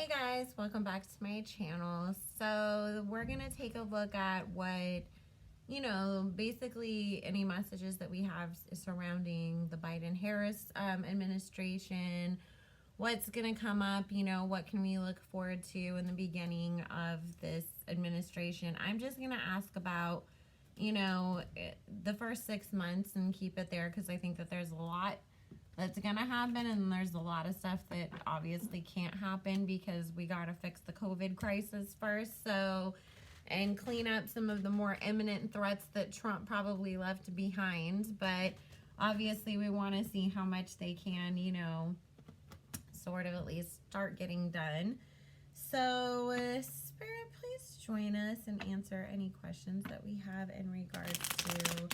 Hey guys, welcome back to my channel. So we're going to take a look at what, basically any messages that we have surrounding the Biden-Harris administration, what's going to come up, what can we look forward to in the beginning of this administration. I'm just going to ask about, the first 6 months and keep it there because I think that there's a lot that's gonna happen, and there's a lot of stuff that obviously can't happen because we gotta fix the COVID crisis first, and clean up some of the more imminent threats that Trump probably left behind. But obviously we want to see how much they can, sort of at least start getting done. So Spirit, please join us and answer any questions that we have in regards to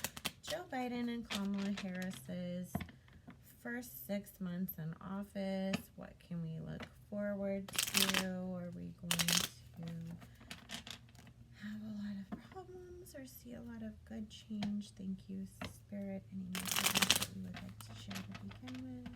Joe Biden and Kamala Harris's first 6 months in office. What can we look forward to? Are we going to have a lot of problems or see a lot of good change? Thank you, Spirit. Any messages that you would like to share to begin with?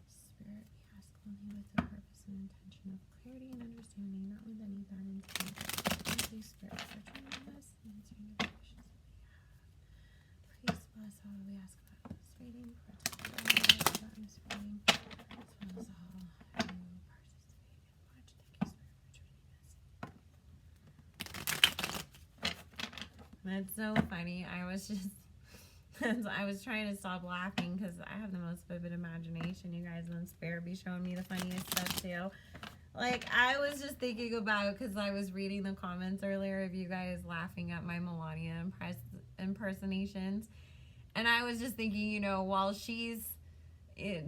Spirit, we ask only with the purpose and intention of clarity and understanding, not with any bad intent. Thank you, Spirit, for joining us and answering the questions that we have. Please bless all we ask about this reading, protect all about this reading, as well as all who participate and watch. Thank you, Spirit, for joining us. That's so funny. I was trying to stop laughing because I have the most vivid imagination, you guys, and Spirit be showing me the funniest stuff too. Like, I was just thinking about, because I was reading the comments earlier of you guys laughing at my Melania impersonations. And I was just thinking, while she's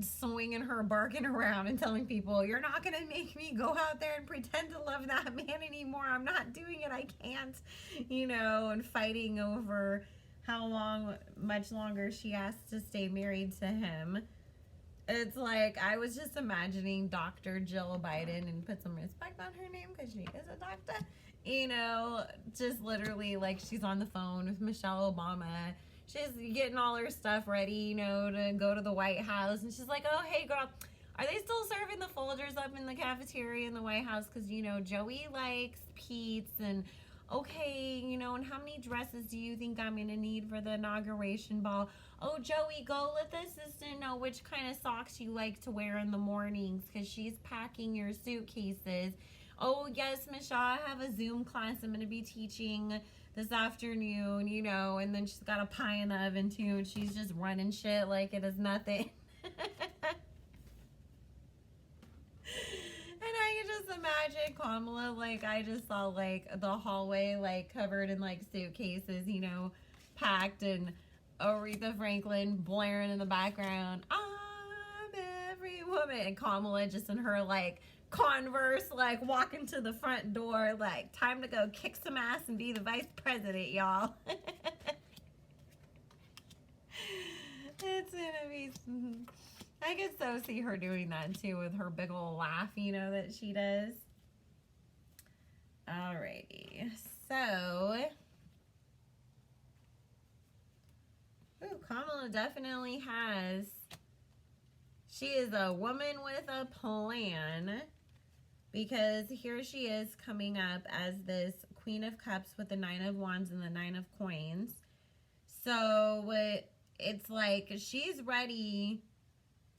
swinging her barking around and telling people, you're not going to make me go out there and pretend to love that man anymore. I'm not doing it. I can't, and fighting over how much longer she has to stay married to him. It's like, I was just imagining Dr. Jill Biden, and put some respect on her name because she is a doctor, just literally like she's on the phone with Michelle Obama. She's getting all her stuff ready, to go to the White House. And she's like, oh, hey, girl, are they still serving the Folgers up in the cafeteria in the White House? Because, Joey likes Pete's. And, okay, and how many dresses do you think I'm going to need for the inauguration ball? Oh, Joey, go let the assistant know which kind of socks you like to wear in the mornings because she's packing your suitcases. Oh, yes, Michelle, I have a Zoom class I'm going to be teaching this afternoon, and then she's got a pie in the oven, too, and she's just running shit like it is nothing. And I can just imagine Kamala, I just saw, the hallway, covered in, suitcases, packed, and Aretha Franklin blaring in the background, I'm every woman, and Kamala just in her, Converse, walking to the front door, time to go kick some ass and be the vice president, y'all. It's gonna be, I could so see her doing that too with her big old laugh, that she does. Alrighty, so, Kamala definitely she is a woman with a plan, because here she is coming up as this Queen of Cups with the 9 of Wands and the 9 of Coins. So it's like she's ready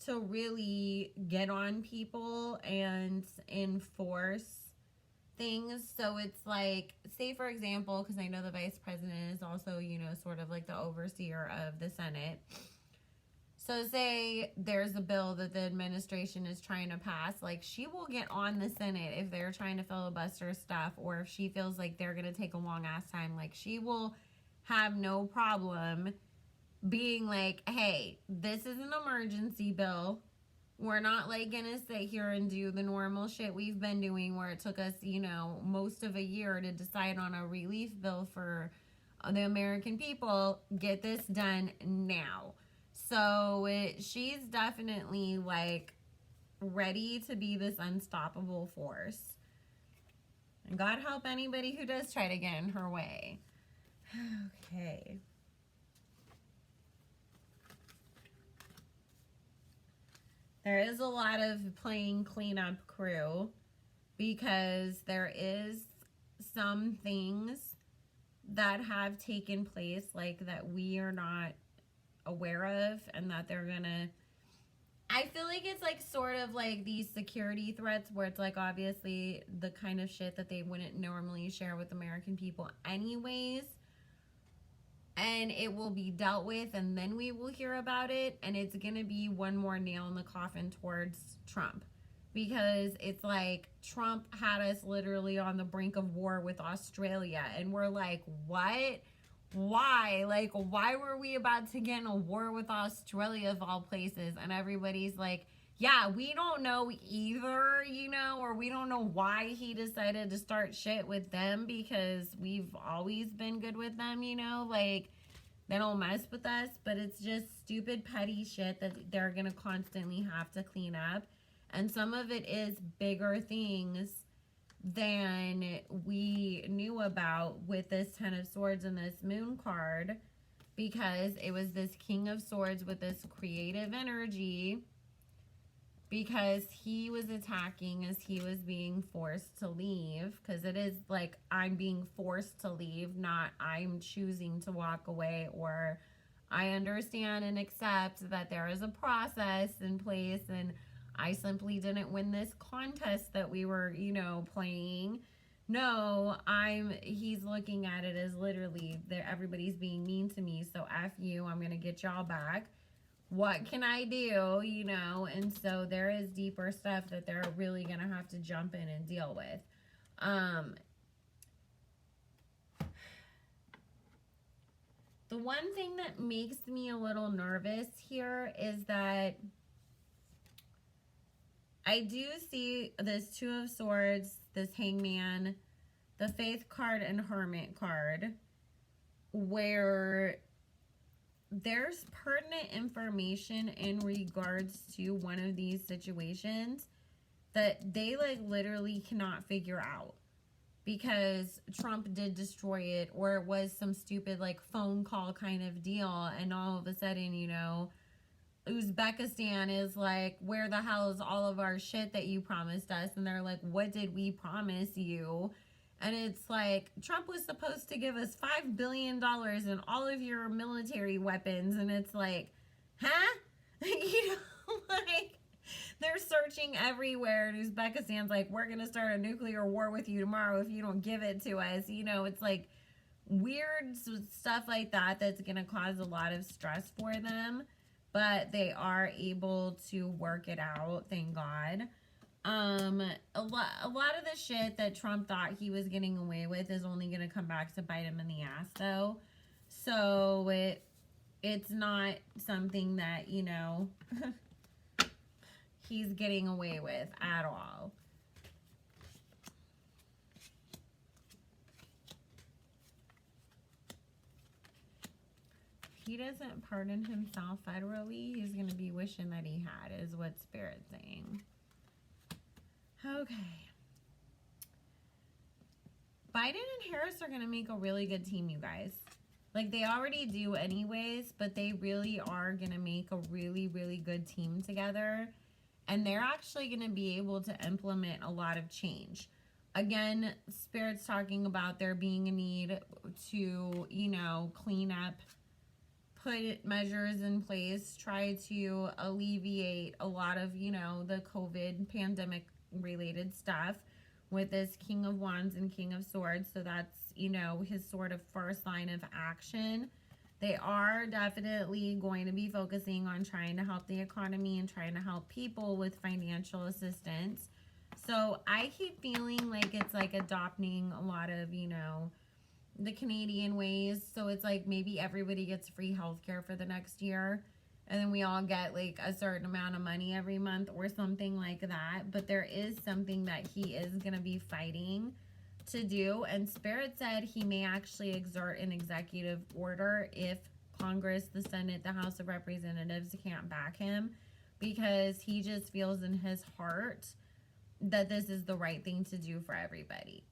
to really get on people and enforce things. So it's like, say for example, because I know the vice president is also, sort of like the overseer of the Senate. So say there's a bill that the administration is trying to pass, she will get on the Senate if they're trying to filibuster stuff, or if she feels like they're going to take a long ass time, she will have no problem being like, hey, this is an emergency bill. We're not gonna sit here and do the normal shit we've been doing where it took us, most of a year to decide on a relief bill for the American people. Get this done now. So she's definitely ready to be this unstoppable force. And God help anybody who does try to get in her way. Okay. There is a lot of playing cleanup crew because there is some things that have taken place, like that we are not aware of, and that they're gonna, I feel like it's like sort of like these security threats where it's like obviously the kind of shit that they wouldn't normally share with American people anyways, and it will be dealt with and then we will hear about it, and it's gonna be one more nail in the coffin towards Trump, because it's like Trump had us literally on the brink of war with Australia, and we're like, what? Why? Like, why were we about to get in a war with Australia of all places? And everybody's like, yeah, we don't know either, you know, or we don't know why he decided to start shit with them, because we've always been good with them, you know, like, they don't mess with us, but it's just stupid, petty shit that they're gonna constantly have to clean up. And some of it is bigger things than we knew about with this Ten of Swords and this Moon card, because it was this King of Swords with this creative energy, because he was attacking as he was being forced to leave, because it is like I'm being forced to leave, not I'm choosing to walk away, or I understand and accept that there is a process in place and I simply didn't win this contest that we were, you know, playing. No, he's looking at it as literally everybody's being mean to me, so F you, I'm going to get y'all back. What can I do, you know? And so there is deeper stuff that they're really going to have to jump in and deal with. The one thing that makes me a little nervous here is that I do see this Two of Swords, this Hangman, the Faith card, and Hermit card, where there's pertinent information in regards to one of these situations that they like literally cannot figure out, because Trump did destroy it, or it was some stupid like phone call kind of deal, and all of a sudden, you know, Uzbekistan is like, where the hell is all of our shit that you promised us? And they're like, what did we promise you? And it's like, Trump was supposed to give us $5 billion and all of your military weapons. And it's like, huh? You know, like, they're searching everywhere. And Uzbekistan's like, we're going to start a nuclear war with you tomorrow if you don't give it to us. You know, it's like weird stuff like that that's going to cause a lot of stress for them. But they are able to work it out, thank God. A lot of the shit that Trump thought he was getting away with is only going to come back to bite him in the ass, though. So it's not something that, you know, he's getting away with at all. He doesn't pardon himself federally, he's going to be wishing that he had, is what Spirit's saying. Okay. Biden and Harris are going to make a really good team, you guys. Like, they already do anyways, but they really are going to make a really, really good team together. And they're actually going to be able to implement a lot of change. Again, Spirit's talking about there being a need to, you know, clean up, put measures in place, try to alleviate a lot of, you know, the COVID pandemic related stuff with this King of Wands and King of Swords. So that's, you know, his sort of first line of action. They are definitely going to be focusing on trying to help the economy and trying to help people with financial assistance. So I keep feeling like it's like adopting a lot of, you know, the Canadian ways. So it's like maybe everybody gets free healthcare for the next year, and then we all get like a certain amount of money every month or something like that. But there is something that he is going to be fighting to do, and Spirit said he may actually exert an executive order if Congress, the Senate, the House of Representatives can't back him, because he just feels in his heart that this is the right thing to do for everybody.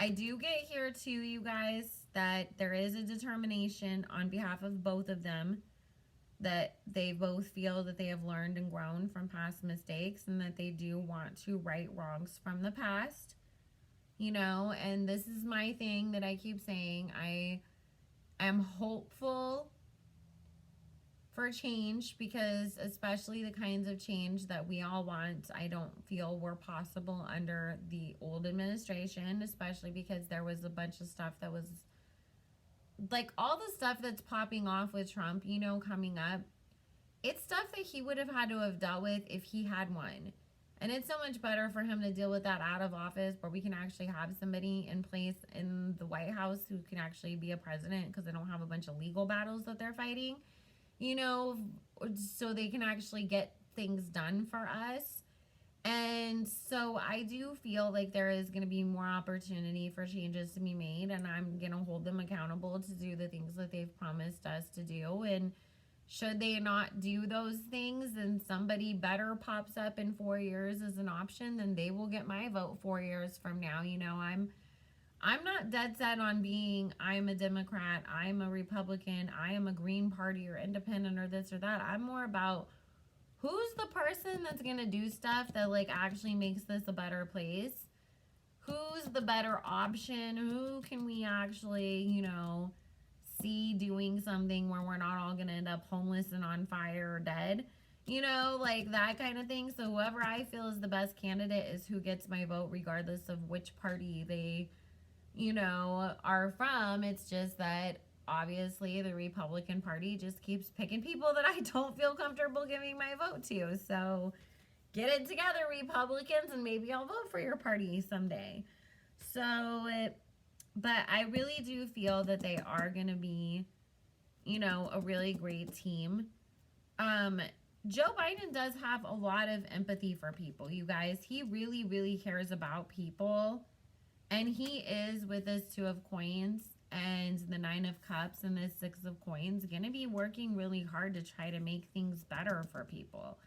I do get here too, you guys, that there is a determination on behalf of both of them that they both feel that they have learned and grown from past mistakes and that they do want to right wrongs from the past. You know, and this is my thing that I keep saying. I am hopeful for change, because especially the kinds of change that we all want, I don't feel were possible under the old administration, especially because there was a bunch of stuff that was like all the stuff that's popping off with Trump, you know, coming up. It's stuff that he would have had to have dealt with if he had won. And it's so much better for him to deal with that out of office, where we can actually have somebody in place in the White House who can actually be a president, because they don't have a bunch of legal battles that they're fighting, you know, so they can actually get things done for us. And so I do feel like there is going to be more opportunity for changes to be made, and I'm going to hold them accountable to do the things that they've promised us to do. And should they not do those things and somebody better pops up in 4 years as an option, then they will get my vote 4 years from now. You know, I'm not dead set on being, I'm a Democrat, I'm a Republican, I am a Green Party or independent or this or that. I'm more about who's the person that's going to do stuff that like actually makes this a better place? Who's the better option? Who can we actually, you know, see doing something where we're not all going to end up homeless and on fire or dead? You know, like that kind of thing. So whoever I feel is the best candidate is who gets my vote, regardless of which party they, you know, are from. It's just that obviously the Republican Party just keeps picking people that I don't feel comfortable giving my vote to. So get it together, Republicans, and maybe I'll vote for your party someday. So, but I really do feel that they are going to be, you know, a really great team. Joe Biden does have a lot of empathy for people, you guys. He really, really cares about people. And he is, with this 2 of coins and the 9 of cups and this 6 of coins, going to be working really hard to try to make things better for people.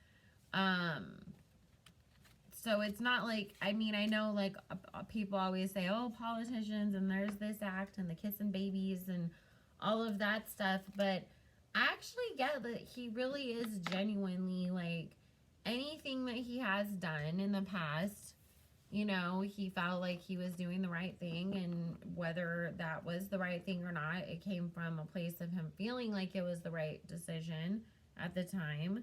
So it's not like, I mean, I know like people always say, oh, politicians, and there's this act and the kissing babies and all of that stuff. But I actually get that he really is genuinely, like, anything that he has done in the past, you know, he felt like he was doing the right thing, and whether that was the right thing or not, it came from a place of him feeling like it was the right decision at the time.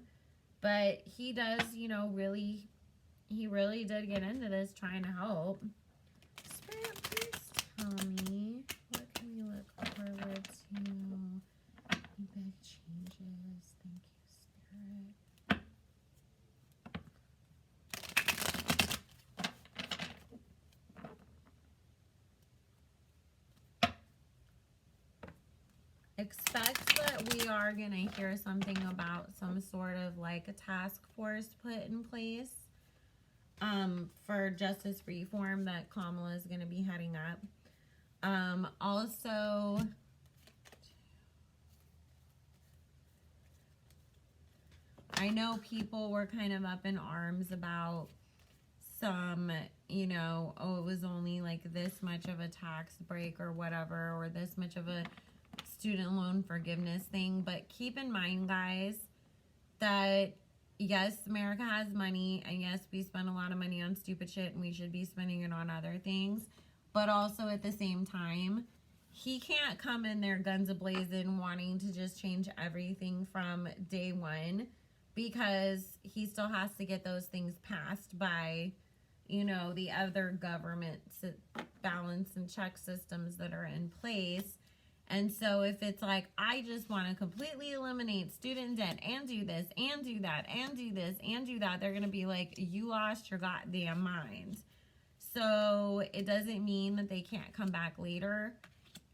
But he does, you know, really, he really did get into this trying to help. Spirit, please tell me, what can we look forward to? Any big changes? Thank you, Spirit. Expect that we are going to hear something about some sort of like a task force put in place for justice reform that Kamala is going to be heading up. Also, I know people were kind of up in arms about some, you know, oh, it was only like this much of a tax break or whatever, or this much of a student loan forgiveness thing. But keep in mind, guys, that yes, America has money, and yes, we spend a lot of money on stupid shit, and we should be spending it on other things. But also at the same time, he can't come in there guns a-blazing wanting to just change everything from day one, because he still has to get those things passed by, you know, the other government balance and check systems that are in place. And so if it's like, I just want to completely eliminate student debt and do this and do that and do this and do that, they're going to be like, you lost your goddamn mind. So it doesn't mean that they can't come back later.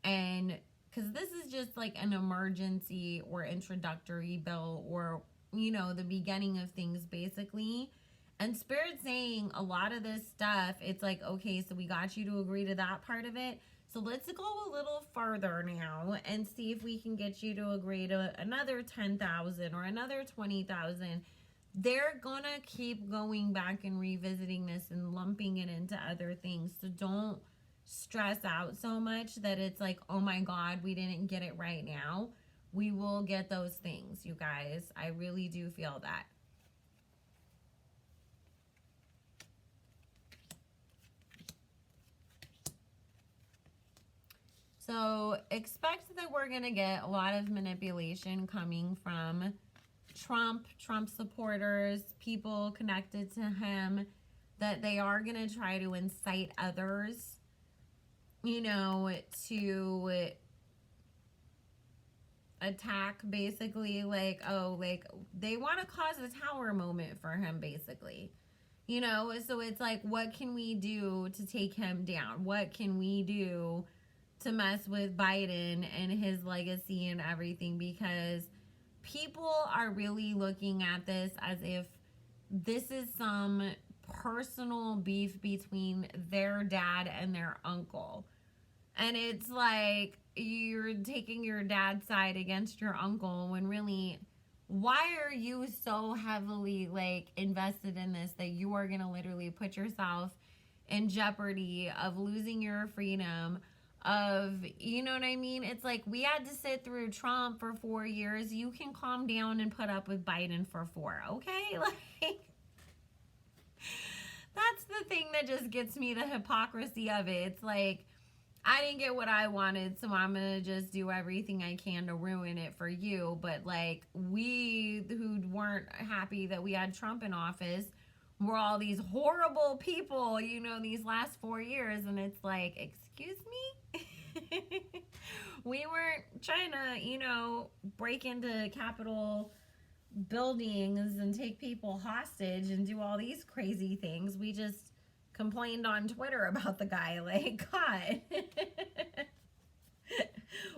And because this is just like an emergency or introductory bill, or, you know, the beginning of things basically. And Spirit's saying a lot of this stuff, it's like, okay, so we got you to agree to that part of it. So let's go a little further now and see if we can get you to agree to another 10,000 or another 20,000. They're gonna keep going back and revisiting this and lumping it into other things. So don't stress out so much that it's like, oh my God, we didn't get it right now. we will get those things, you guys. I really do feel that. So expect that we're going to get a lot of manipulation coming from Trump supporters, people connected to him, that they are going to try to incite others, you know, to attack, basically, like, oh, like, they want to cause a tower moment for him, basically. You know, so it's like, what can we do to take him down? What can we do to mess with Biden and his legacy and everything? Because people are really looking at this as if this is some personal beef between their dad and their uncle. And it's like, you're taking your dad's side against your uncle, when really, why are you so heavily, like, invested in this that you are going to literally put yourself in jeopardy of losing your freedom, of, you know what I mean? It's like, we had to sit through Trump for 4 years. You can calm down and put up with Biden for 4, okay? Like, that's the thing that just gets me, the hypocrisy of it. It's like, I didn't get what I wanted, so I'm going to just do everything I can to ruin it for you. But, like, we who weren't happy that we had Trump in office were all these horrible people, you know, these last 4 years. And it's like, excuse me? We weren't trying to, you know, break into Capitol buildings and take people hostage and do all these crazy things. We just complained on Twitter about the guy. Like, God.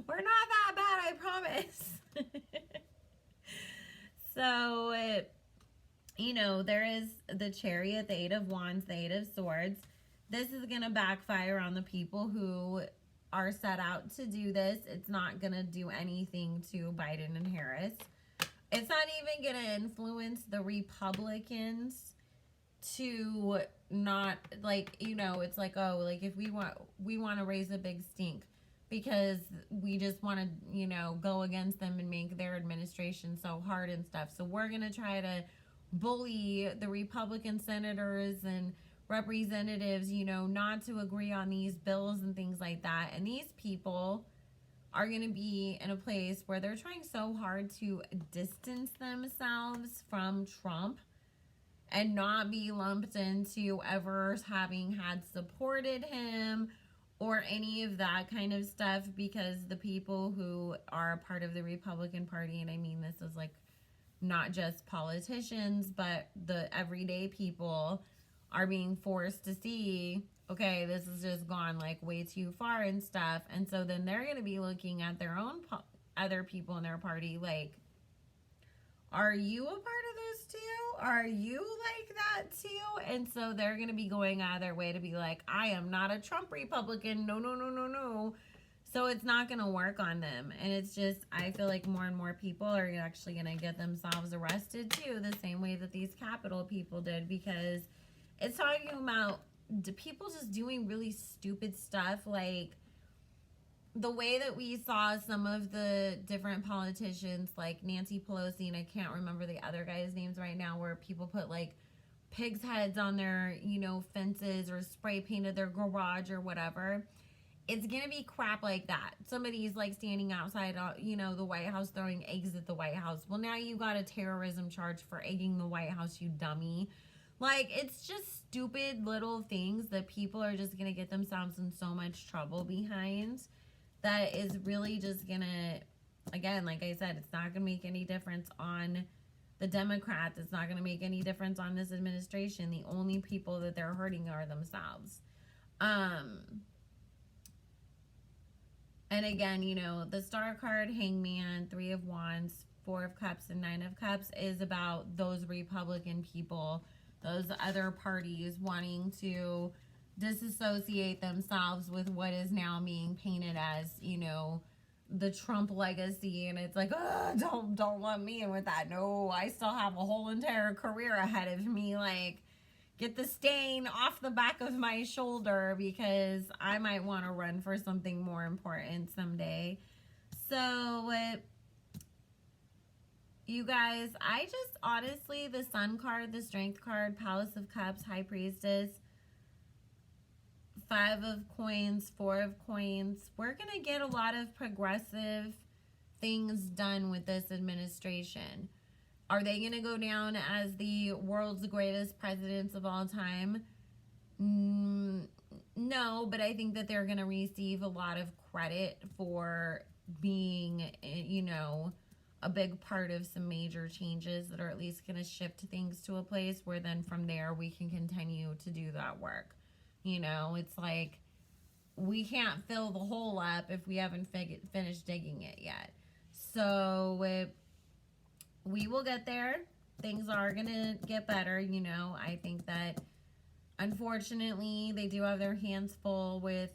We're not that bad, I promise. So, you know, there is the Chariot, the Eight of Wands, the Eight of Swords. This is going to backfire on the people who are set out to do this. It's not going to do anything to Biden and Harris. It's not even going to influence the Republicans to not, like, you know, it's like, oh, like, if we want to raise a big stink because we just want to, you know, go against them and make their administration so hard and stuff. So we're going to try to bully the Republican senators and representatives, you know, not to agree on these bills and things like that. And these people are going to be in a place where they're trying so hard to distance themselves from Trump and not be lumped into ever having had supported him or any of that kind of stuff, because the people who are a part of the Republican Party, and I mean this is like not just politicians, but the everyday people, are being forced to see, okay, this has just gone like way too far and stuff. And so then they're going to be looking at their own other people in their party like, are you a part of this too? Are you like that too? And so they're going to be going out of their way to be like, I am not a Trump Republican. No, no, no, no, no. So it's not going to work on them. And it's just, I feel like more and more people are actually going to get themselves arrested too, the same way that these Capitol people did, because it's talking about people just doing really stupid stuff, like the way that we saw some of the different politicians, like Nancy Pelosi, and I can't remember the other guys' names right now, where people put like pigs' heads on their, you know, fences or spray painted their garage or whatever. It's going to be crap like that. Somebody's like standing outside, you know, the White House throwing eggs at the White House. Well, now you got a terrorism charge for egging the White House, you dummy. Like, it's just stupid little things that people are just going to get themselves in so much trouble behind, that is really just going to, again, like I said, it's not going to make any difference on the Democrats. It's not going to make any difference on this administration. The only people that they're hurting are themselves. And again, you know, the Star card, Hangman, Three of Wands, Four of Cups, and Nine of Cups is about those Republican people, those other parties wanting to disassociate themselves with what is now being painted as, you know, the Trump legacy. And it's like, oh, don't lump me in with that. No, I still have a whole entire career ahead of me. Like, get the stain off the back of my shoulder, because I might want to run for something more important someday. So You guys, I just honestly, the Sun card, the Strength card, Palace of Cups, High Priestess, Five of Coins, Four of Coins. We're going to get a lot of progressive things done with this administration. Are they going to go down as the world's greatest presidents of all time? No, but I think that they're going to receive a lot of credit for being, you know, a big part of some major changes that are at least going to shift things to a place where then from there we can continue to do that work. You know, it's like we can't fill the hole up if we haven't finished digging it yet. So we will get there. Things are going to get better, you know. I think that unfortunately they do have their hands full with,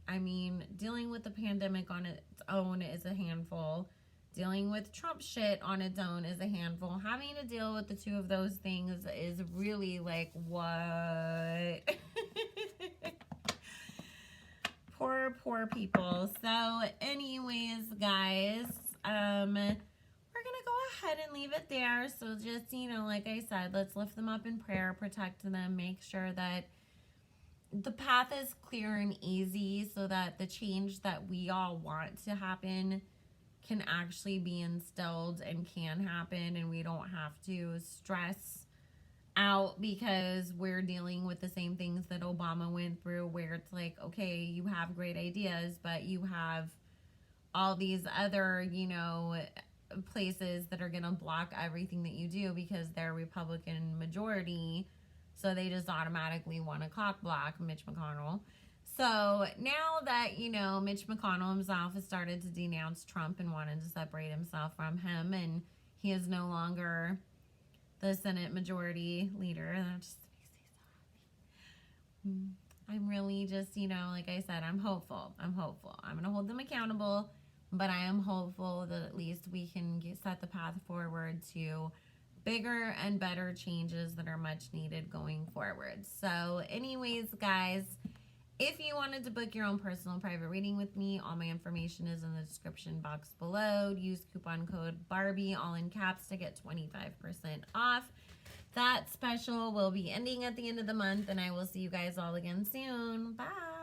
I mean, dealing with the pandemic on its own is a handful. Dealing with Trump shit on its own is a handful. Having to deal with the two of those things is really like, what? Poor people. So anyways, guys, we're going to go ahead and leave it there. So just, you know, like I said, let's lift them up in prayer, protect them, make sure that the path is clear and easy so that the change that we all want to happen can actually be instilled and can happen, and we don't have to stress out because we're dealing with the same things that Obama went through, where it's like, okay, you have great ideas, but you have all these other, you know, places that are going to block everything that you do because they're Republican majority, so they just automatically want to cock block Mitch McConnell. So now that, you know, Mitch McConnell himself has started to denounce Trump and wanted to separate himself from him, and he is no longer the Senate Majority Leader, that just makes me so happy. I'm really just, you know, like I said, I'm hopeful. I'm going to hold them accountable, but I am hopeful that at least we can set the path forward to bigger and better changes that are much needed going forward. So anyways, guys, if you wanted to book your own personal private reading with me, all my information is in the description box below. Use coupon code Barbie, all in caps, to get 25% off. That special will be ending at the end of the month, and I will see you guys all again soon. Bye.